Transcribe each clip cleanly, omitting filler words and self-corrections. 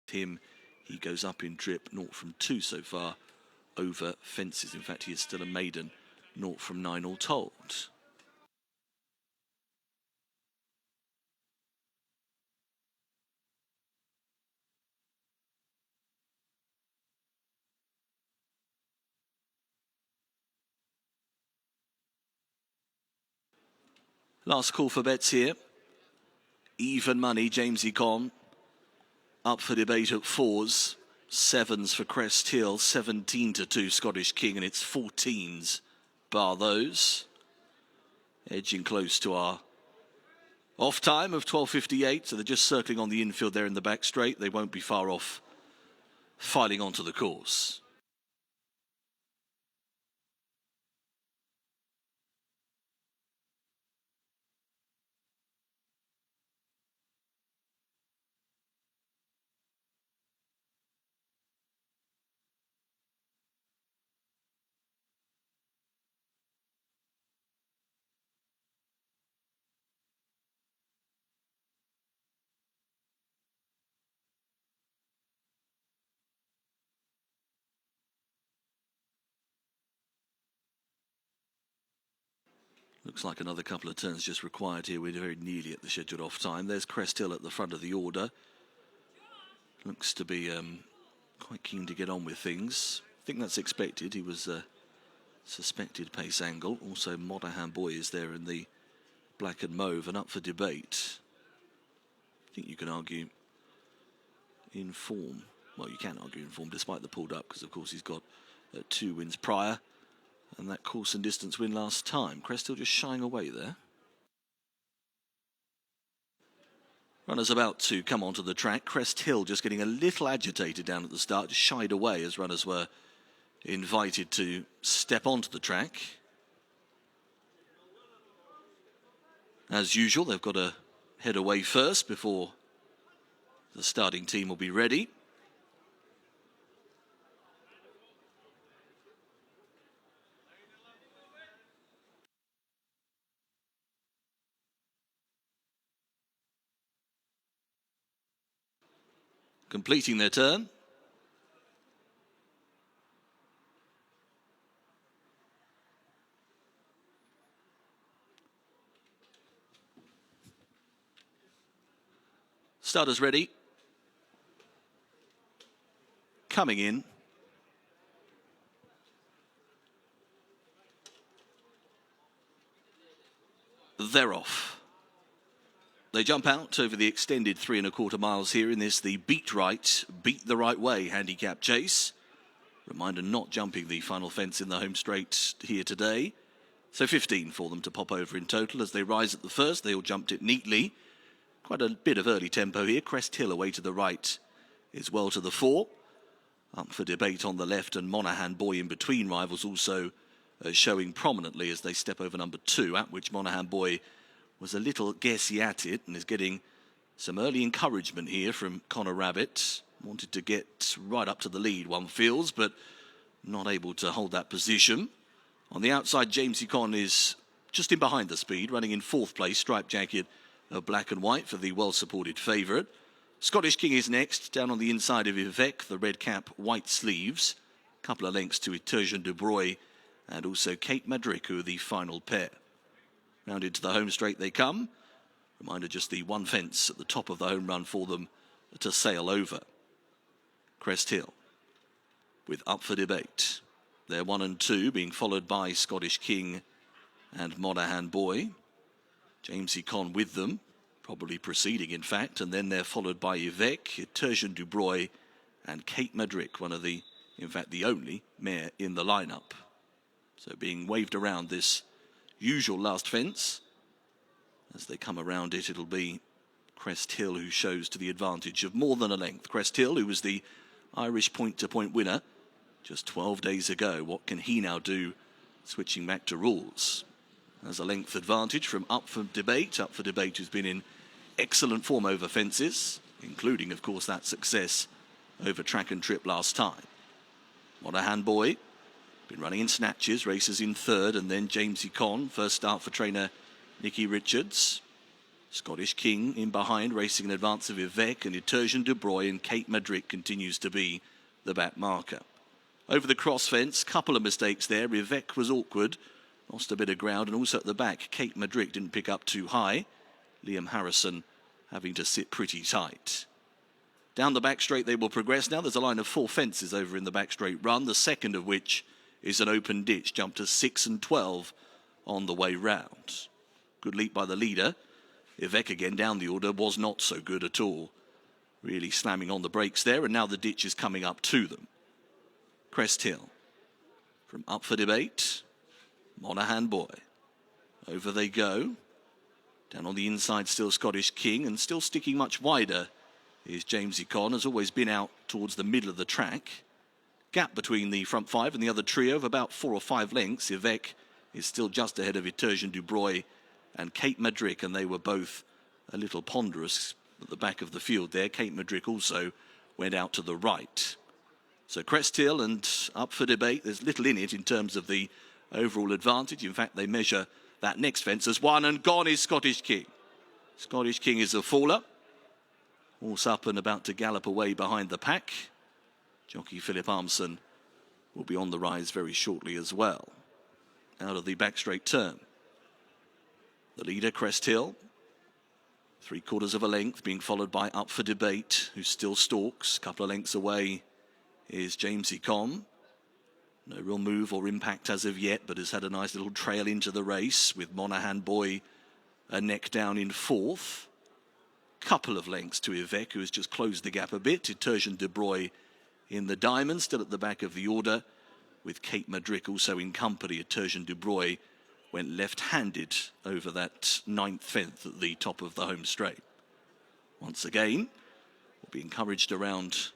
him, he goes up in trip, 0 from 2 so far over fences. In fact, he is still a maiden, 0 from 9 all told. Last call for bets here. Even money, Jamesy Con. Up for debate at 4s. 7s for Crest Hill. 17 to 2 Scottish King, and it's 14s bar those. Edging close to our off time of 12:58, so they're just circling on the infield there in the back straight. They won't be far off filing onto the course. Looks like another couple of turns just required here. We're very nearly at the scheduled off time. There's Crest Hill at the front of the order. Looks to be quite keen to get on with things. I think that's expected. He was a suspected pace angle. Also, Monaghan Boy is there in the black and mauve and up for debate. I think you can argue in form. Well, you can argue in form despite the pulled up, because of course he's got 2 wins prior and that course and distance win last time. Crest Hill just shying away there. Runners about to come onto the track. Crest Hill just getting a little agitated down at the start, just shied away as runners were invited to step onto the track. As usual, they've got to head away first before the starting team will be ready. Completing their turn. Starters ready. Coming in. They're off. They jump out over the extended 3 1/4 miles here in this, the BeatWright, Beat the Right Way handicap chase. Reminder, not jumping the final fence in the home straight here today. So 15 for them to pop over in total. As they rise at the first, they all jumped it neatly. Quite a bit of early tempo here. Crest Hill away to the right is well to the 4. Up for debate on the left, and Monaghan Boy in between rivals also showing prominently as they step over number 2, at which Monaghan Boy was a little guessy at it and is getting some early encouragement here from Connor Rabbit. Wanted to get right up to the lead, one feels, but not able to hold that position. On the outside, James Econ is just in behind the speed, running in 4th place, striped jacket of black and white for the well-supported favourite. Scottish King is next, down on the inside of Ivec, the red cap, white sleeves. A couple of lengths to Eterjan de Broy and also Kate Madrick, who are the final pair. Round into the home straight they come. Reminder, just the 1 fence at the top of the home run for them to sail over. Crest Hill with Up for Debate. They're 1 and 2, being followed by Scottish King and Monaghan Boy. James Econ with them, probably preceding in fact, and then they're followed by Ivec, Eterjan du Broy and Kate Madrick, one of the, in fact the only mare in the lineup. So being waved around this usual last fence. As they come around it, it'll be Crest Hill who shows to the advantage of more than a length. Crest Hill, who was the Irish point-to-point winner just 12 days ago. What can he now do, switching back to rules? There's a length advantage from Up for Debate. Up for Debate, who's been in excellent form over fences, including, of course, that success over track and trip last time. Monaghan Boy, been running in snatches, races in 3rd, and then James Econ, first start for trainer Nicky Richards. Scottish King in behind, racing in advance of Yvek, and Etersion Du Bois, and Kate Madrick continues to be the back marker. Over the cross fence, couple of mistakes there. Yvek was awkward, lost a bit of ground, and also at the back, Kate Madrick didn't pick up too high. Liam Harrison having to sit pretty tight. Down the back straight they will progress now. There's a line of 4 fences over in the back straight run, the second of which is an open ditch. Jump to 6 and 12 on the way round. Good leap by the leader. Yvek again down the order was not so good at all. Really slamming on the brakes there, and now the ditch is coming up to them. Crest Hill. From Up for Debate, Monaghan Boy. Over they go. Down on the inside still Scottish King, and still sticking much wider is James Econ, has always been out towards the middle of the track. Gap between the front 5 and the other trio of about 4 or 5 lengths. Yvek is still just ahead of Etersion Du Bois and Kate Madrick, and they were both a little ponderous at the back of the field there. Kate Madrick also went out to the right. So Crest Hill and Up for Debate, there's little in it in terms of the overall advantage. In fact, they measure that next fence as 1, and gone is Scottish King. Scottish King is a faller. Horse up and about to gallop away behind the pack. Jockey Philip Armson will be on the rise very shortly as well. Out of the back straight turn. The leader, Crest Hill, 3/4 of a length, being followed by Up for Debate, who still stalks. A couple of lengths away is James Econ. No real move or impact as of yet, but has had a nice little trail into the race, with Monaghan Boy a neck down in 4th. Couple of lengths to Yvek, who has just closed the gap a bit. Etersion Du Bois in the diamond, still at the back of the order, with Kate Madrick also in company. Etersion Du Bois went left-handed over that 9th fence at the top of the home straight. Once again, will be encouraged around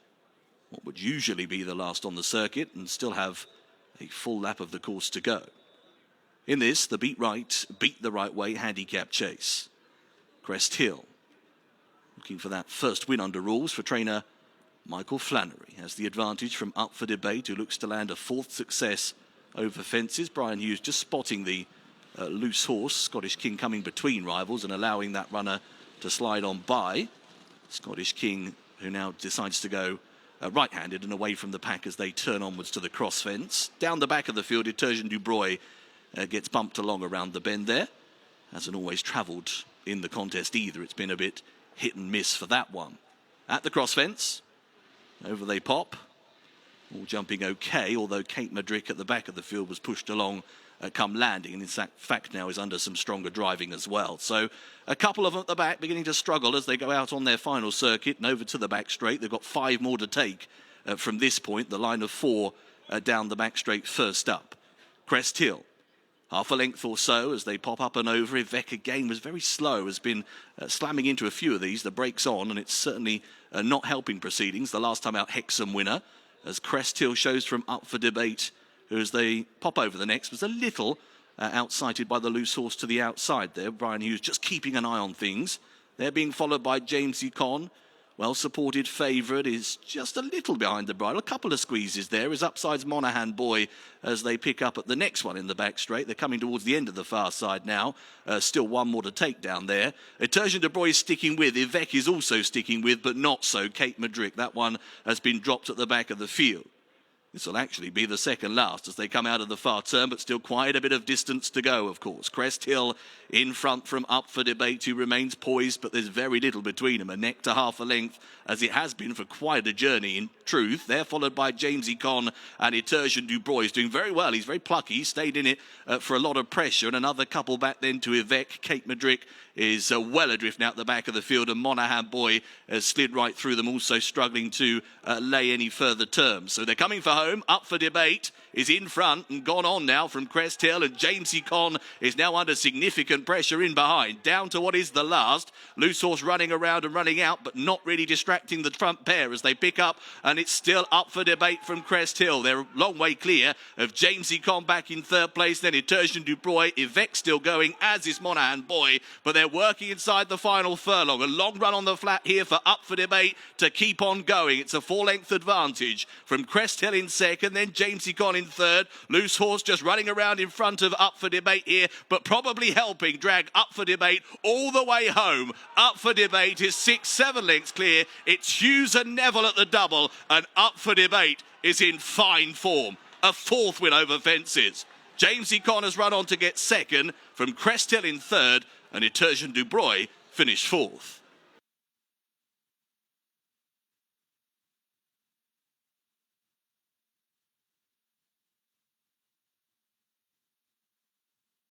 what would usually be the last on the circuit, and still have a full lap of the course to go. In this, the BeatWright, Beat the Right Way handicap chase. Crest Hill, looking for that first win under rules for trainer Michael Flannery. Has the advantage from Up for Debate, who looks to land a 4th success over fences. Brian Hughes just spotting the loose horse, Scottish King, coming between rivals and allowing that runner to slide on by. Scottish King, who now decides to go right-handed and away from the pack as they turn onwards to the cross fence. Down the back of the field, Etersion Du Bois gets bumped along around the bend there. Hasn't always travelled in the contest either. It's been a bit hit and miss for that one. At the cross fence, over they pop. All jumping okay, although Kate Madrick at the back of the field was pushed along come landing, and in fact now is under some stronger driving as well. So a couple of them at the back beginning to struggle as they go out on their final circuit and over to the back straight. They've got 5 more to take from this point. The line of 4 down the back straight first up. Crest Hill, half a length or so as they pop up and over. Yvek again was very slow, has been slamming into a few of these. The brakes on, and it's certainly not helping proceedings. The last time out, Hexham winner, as Crest Hill shows from Up for Debate, who as they pop over the next was a little outsighted by the loose horse to the outside there. Brian Hughes just keeping an eye on things. They're being followed by James Econ. Well-supported favourite, is just a little behind the bridle. A couple of squeezes there as upsides Monaghan Boy as they pick up at the next one in the back straight. They're coming towards the end of the far side now. Still 1 more to take down there. Etersion Du Bois is sticking with. Yvek is also sticking with, but not so Kate Madrick. That one has been dropped at the back of the field. This will actually be the second last as they come out of the far turn, but still quite a bit of distance to go, of course. Crest Hill in front from Up for Debate, who remains poised, but there's very little between them. A neck to half a length, as it has been for quite a journey, in truth. They're followed by James Econ and Etersion Du Bois. He's doing very well. He's very plucky. He stayed in it for a lot of pressure. And another couple back then to Yvek. Kate Madrick is well adrift now at the back of the field, and Monaghan Boy has slid right through them, also struggling to lay any further terms. So they're coming for home. Up for Debate is in front and gone on now from Crest Hill, and James Econ is now under significant pressure in behind. Down to what is the last. Loose horse running around and running out, but not really distracting the front pair as they pick up, and it's still Up for Debate from Crest Hill. They're a long way clear of James Econ back in 3rd place, then Etersion Du Bois. Yvek still going, as is Monaghan Boy, but they're working inside the final furlong. A long run on the flat here for Up for Debate to keep on going. It's a 4-length advantage from Crest Hill in second, then James Econ in third. Loose Horse just running around in front of Up for Debate here, but probably helping drag Up for Debate all the way home. Up for Debate is 6-7 lengths clear. It's Hughes and Neville at the double, and Up for Debate is in fine form. A fourth win over fences. James Econ has run on to get second, from Crest Hill in third, and Etersion Du Bois finished fourth.